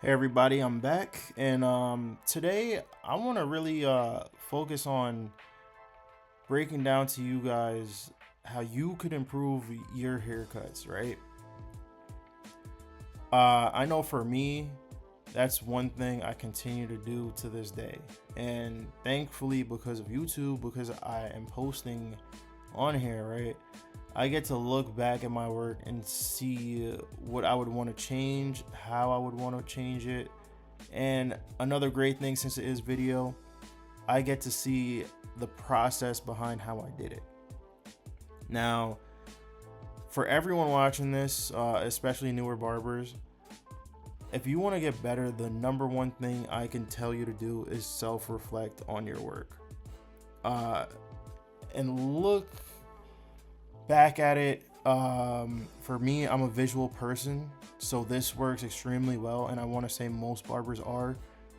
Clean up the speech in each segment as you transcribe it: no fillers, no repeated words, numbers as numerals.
Hey everybody, I'm back, and today I want to really focus on breaking down to you guys how you could improve your haircuts, right? I know for me, that's one thing I continue to do to this day, and thankfully because of YouTube, because I am posting on here, right? I get to look back at my work and see what I would want to change, how I would want to change it. And another great thing, since it is video, I get to see the process behind how I did it. Now, for everyone watching this, especially newer barbers, if you want to get better, the number one thing I can tell you to do is self-reflect on your work. And look back at it. For me, I'm a visual person, so this works extremely well, and I want to say most barbers are.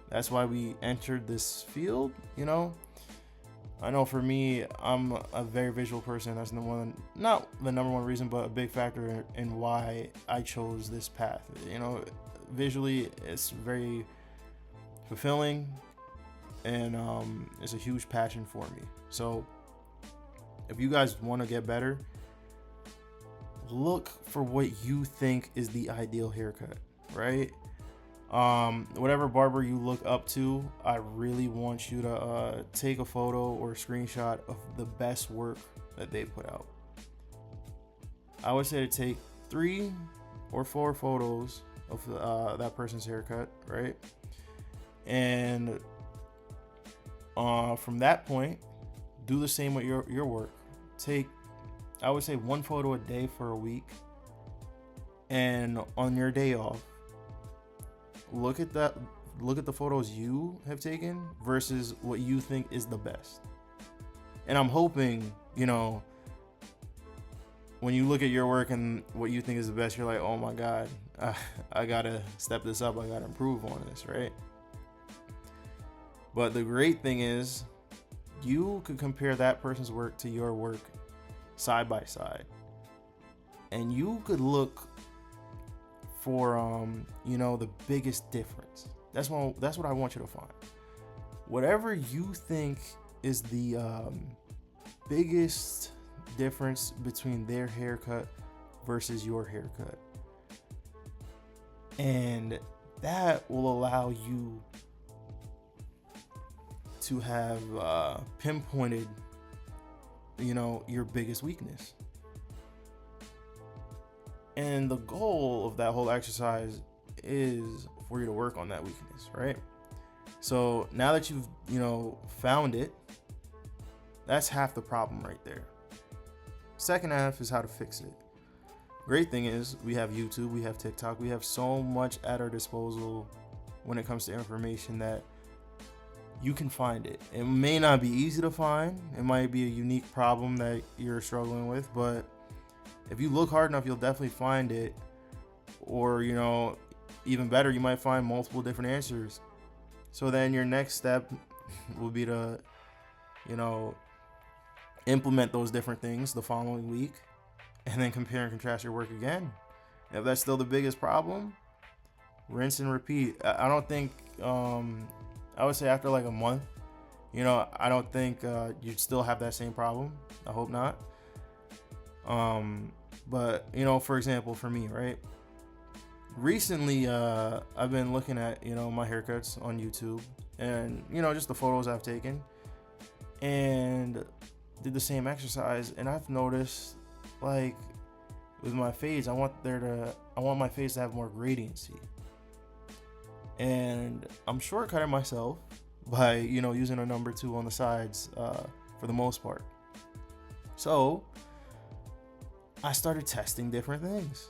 That's why we entered this field. I know for me, I'm a very visual person. That's not the number one reason, but a big factor in why I chose this path. Visually, it's very fulfilling, and it's a huge passion for me. So if you guys want to get better, look for what you think is the ideal haircut, right? Whatever barber you look up to, I really want you to take a photo or a screenshot of the best work that they put out. I would say to take 3 or 4 photos of that person's haircut, right? And from that point, do the same with your work. Take, I would say, 1 photo a day for a week, and on your day off, look at the photos you have taken versus what you think is the best. And I'm hoping, when you look at your work and what you think is the best, you're like, oh my god, I gotta step this up, I gotta improve on this, right? But the great thing is, you could compare that person's work to your work side by side, and you could look for the biggest difference. That's what I want you to find. Whatever you think is the biggest difference between their haircut versus your haircut, and that will allow you to have pinpointed your biggest weakness. And the goal of that whole exercise is for you to work on that weakness, right? So now that you've found it, that's half the problem right there. Second half is how to fix it. Great thing is, we have YouTube, we have TikTok, we have so much at our disposal when it comes to information that you can find it. It may not be easy to find. It might be a unique problem that you're struggling with, but if you look hard enough, you'll definitely find it. Or, even better, you might find multiple different answers. So then your next step will be to, implement those different things the following week, and then compare and contrast your work again. If that's still the biggest problem, rinse and repeat. I don't think, I would say after like a month, I don't think you'd still have that same problem. I hope not. But for example, for me, right? Recently, I've been looking at, my haircuts on YouTube, and, just the photos I've taken, and did the same exercise. And I've noticed, like, with my fades, I want my face to have more gradiency. And I'm shortcutting myself by, using a number 2 on the sides, for the most part. So I started testing different things.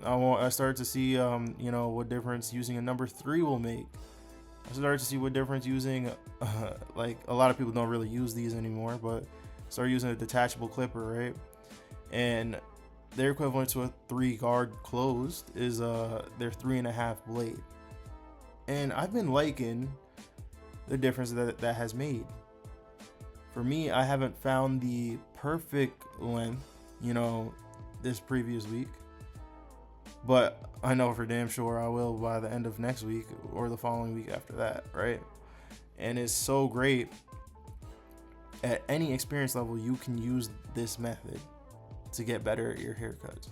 I started to see, what difference using a number 3 will make. I started to see what difference using, like, a lot of people don't really use these anymore, but started using a detachable clipper, right? And their equivalent to a 3 guard closed is their 3.5 blade. And I've been liking the difference that has made. For me, I haven't found the perfect length, this previous week, but I know for damn sure I will by the end of next week or the following week after that, right? And it's so great. At any experience level, you can use this method to get better at your haircuts.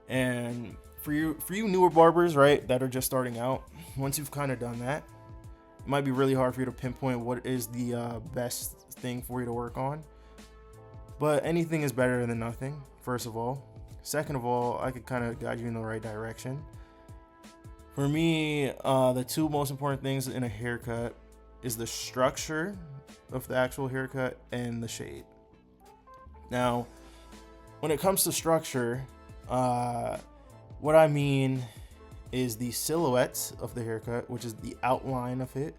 And for you newer barbers, right, that are just starting out, once you've kind of done that, it might be really hard for you to pinpoint what is the best thing for you to work on. But anything is better than nothing, first of all. Second of all, I could kind of guide you in the right direction. For me, the two most important things in a haircut is the structure of the actual haircut and the shade. Now, when it comes to structure, what I mean is the silhouette of the haircut, which is the outline of it.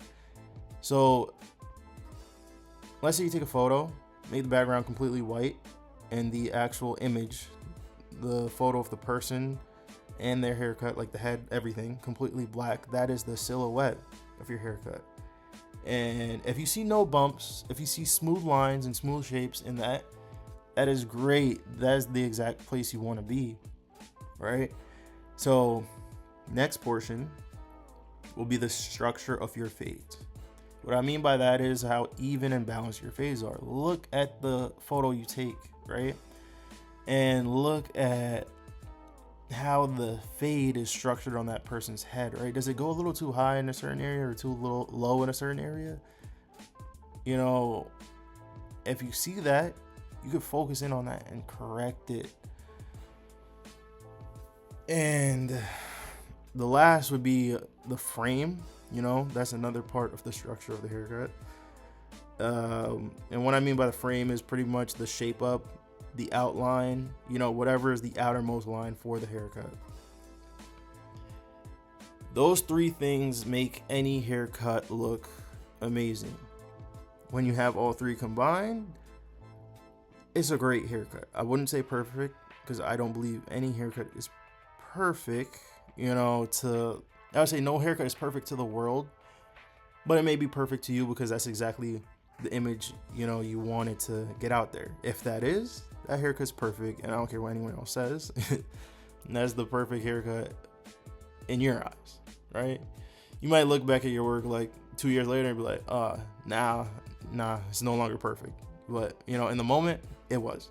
So let's say you take a photo, make the background completely white, and the actual image, the photo of the person and their haircut, like the head, everything, completely black. That is the silhouette of your haircut. And if you see no bumps, if you see smooth lines and smooth shapes in that, that is great. That is the exact place you want to be, right? So next portion will be the structure of your fades. What I mean by that is how even and balanced your fades are. Look at the photo you take, right? And look at how the fade is structured on that person's head, right? Does it go a little too high in a certain area or too little low in a certain area? You know, if you see that, you could focus in on that and correct it. And the last would be the frame. You know, that's another part of the structure of the haircut. And what I mean by the frame is pretty much the shape up, the outline, you know, whatever is the outermost line for the haircut. Those three things make any haircut look amazing. When you have all three combined, it's a great haircut. I wouldn't say perfect, because I don't believe any haircut is perfect. You know, I would say no haircut is perfect to the world, but it may be perfect to you because that's exactly the image, you know, you wanted to get out there. If that is, that haircut's perfect, and I don't care what anyone else says. And that's the perfect haircut in your eyes, right? You might look back at your work like 2 years later and be like, nah, it's no longer perfect. But, you know, in the moment, it was.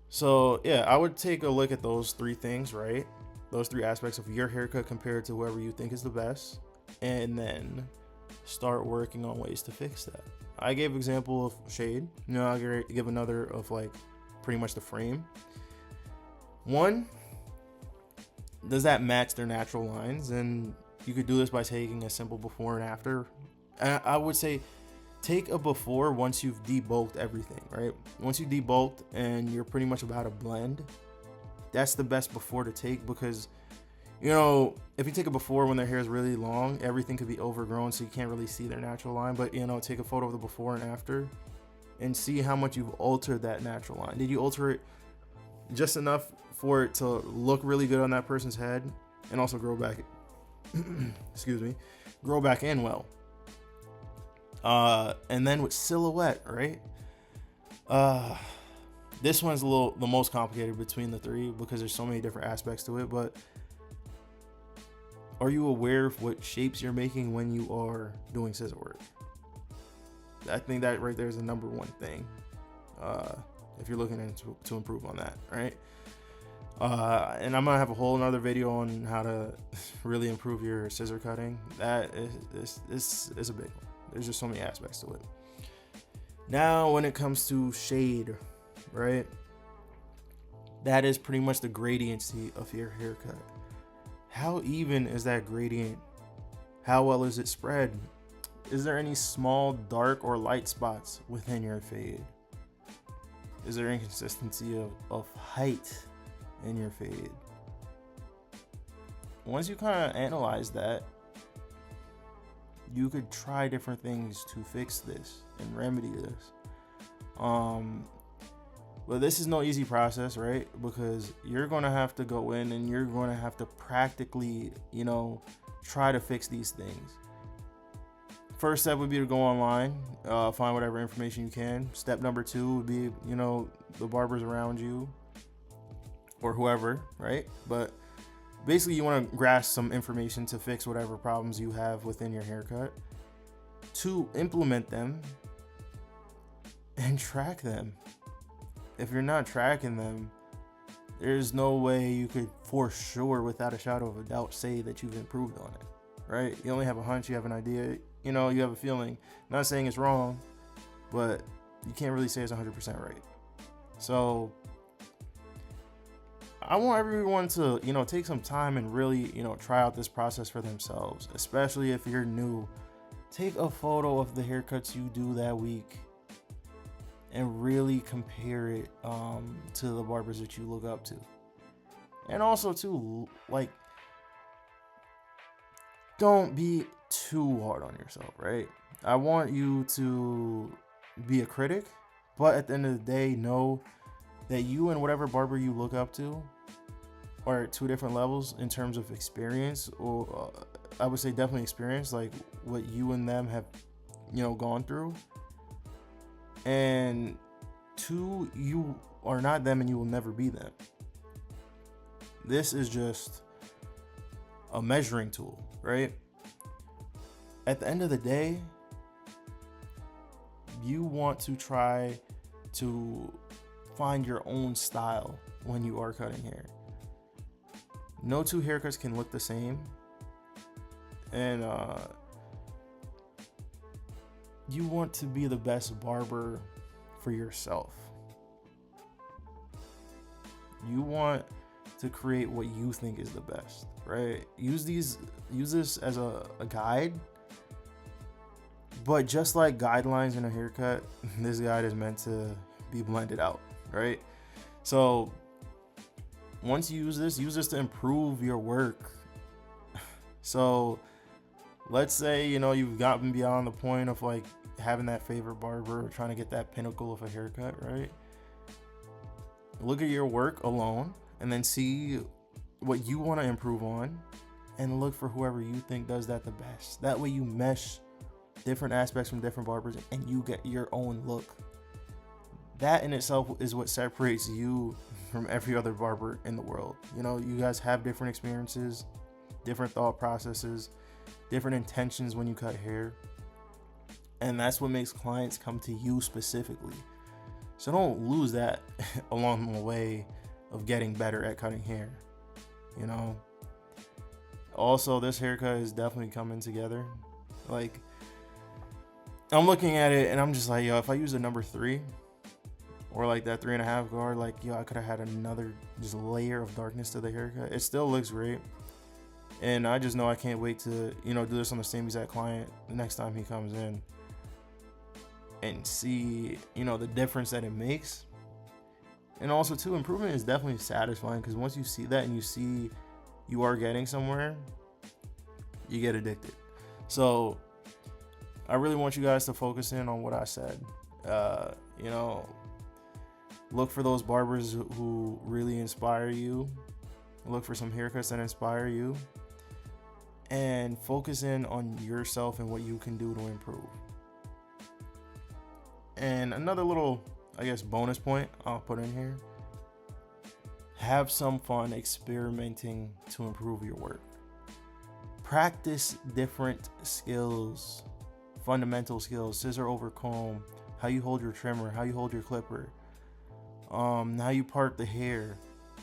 So, yeah, I would take a look at those three things, right? Those three aspects of your haircut compared to whoever you think is the best, and then start working on ways to fix that. I gave example of shade. You know, I'll give another of like pretty much the frame. One, does that match their natural lines? And you could do this by taking a simple before and after. I would say take a before once you've debulked everything, right? Once you debulked and you're pretty much about to blend, that's the best before to take, because, you know, if you take a before when their hair is really long, everything could be overgrown, so you can't really see their natural line. But, you know, take a photo of the before and after and see how much you've altered that natural line. Did you alter it just enough for it to look really good on that person's head and also grow back, grow back in well? And then with silhouette, right? This one's the most complicated between the three because there's so many different aspects to it. But are you aware of what shapes you're making when you are doing scissor work? I think that right there is the number one thing. If you're looking to improve on that, right? And I'm gonna have a whole another video on how to really improve your scissor cutting. That is a big one. There's just so many aspects to it. Now, when it comes to shade, right? That is pretty much the gradiency of your haircut. How even is that gradient? How well is it spread? Is there any small dark or light spots within your fade? Is there inconsistency of height in your fade? Once you kind of analyze that, you could try different things to fix this and remedy this. But this is no easy process, right? Because you're going to have to go in and you're going to have to practically, you know, try to fix these things. First step would be to go online, find whatever information you can. Step number 2 would be, you know, the barbers around you, or whoever, right? But basically, you want to grasp some information to fix whatever problems you have within your haircut, to implement them and track them. If you're not tracking them, there's no way you could for sure, without a shadow of a doubt, say that you've improved on it, right? You only have a hunch, you have an idea, you know, you have a feeling. Not saying it's wrong, but you can't really say it's 100% right. So I want everyone to, you know, take some time and really, you know, try out this process for themselves, especially if you're new. Take a photo of the haircuts you do that week and really compare it to the barbers that you look up to. And also too, like, don't be too hard on yourself, right? I want you to be a critic, but at the end of the day, know that you and whatever barber you look up to are at two different levels in terms of experience, or I would say definitely experience, like what you and them have, you know, gone through. And two, you are not them and you will never be them. This is just a measuring tool, right? At the end of the day, you want to try to find your own style when you are cutting hair. No two haircuts can look the same. And you want to be the best barber for yourself. You want to create what you think is the best, right? Use this as a guide. But just like guidelines in a haircut, this guide is meant to be blended out, right? So once you use this to improve your work. So let's say, you know, you've gotten beyond the point of like having that favorite barber or trying to get that pinnacle of a haircut, right? Look at your work alone and then see what you want to improve on and look for whoever you think does that the best. That way you mesh different aspects from different barbers and you get your own look. That in itself is what separates you from every other barber in the world. You know, you guys have different experiences, different thought processes, different intentions when you cut hair. And that's what makes clients come to you specifically. So don't lose that along the way of getting better at cutting hair, you know? Also, this haircut is definitely coming together. Like, I'm looking at it and I'm just like, yo, if I use a number 3 or like that 3.5 guard, like, yo, I could have had another just layer of darkness to the haircut. It still looks great. And I just know I can't wait to, you know, do this on the same exact client the next time he comes in and see, you know, the difference that it makes. And also too, improvement is definitely satisfying because once you see that and you see you are getting somewhere, you get addicted. So I really want you guys to focus in on what I said. You know, look for those barbers who really inspire you. Look for some haircuts that inspire you. And focus in on yourself and what you can do to improve. And another little, I guess, bonus point I'll put in here. Have some fun experimenting to improve your work. Practice different skills, fundamental skills, scissor over comb, how you hold your trimmer, how you hold your clipper, how you part the hair.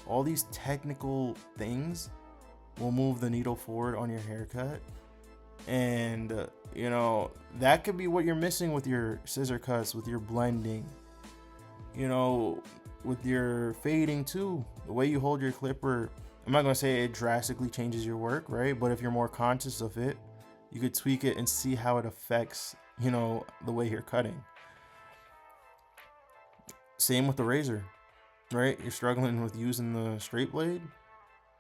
All these technical things will move the needle forward on your haircut. And, you know, that could be what you're missing with your scissor cuts, with your blending, you know, with your fading too. The way you hold your clipper, I'm not going to say it drastically changes your work, right? But if you're more conscious of it, you could tweak it and see how it affects, you know, the way you're cutting. Same with the razor, right? You're struggling with using the straight blade.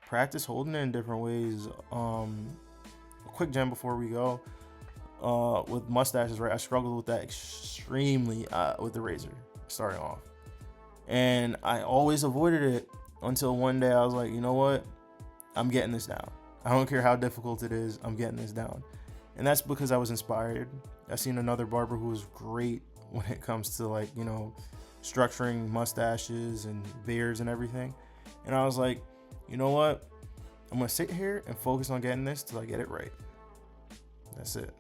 Practice holding it in different ways. A quick gem before we go. With mustaches, right? I struggled with that extremely with the razor starting off. And I always avoided it until one day I was like, you know what? I'm getting this down. I don't care how difficult it is. I'm getting this down. And that's because I was inspired. I seen another barber who was great when it comes to, like, you know, structuring mustaches and beards and everything. And I was like, you know what? I'm going to sit here and focus on getting this till I get it right. That's it.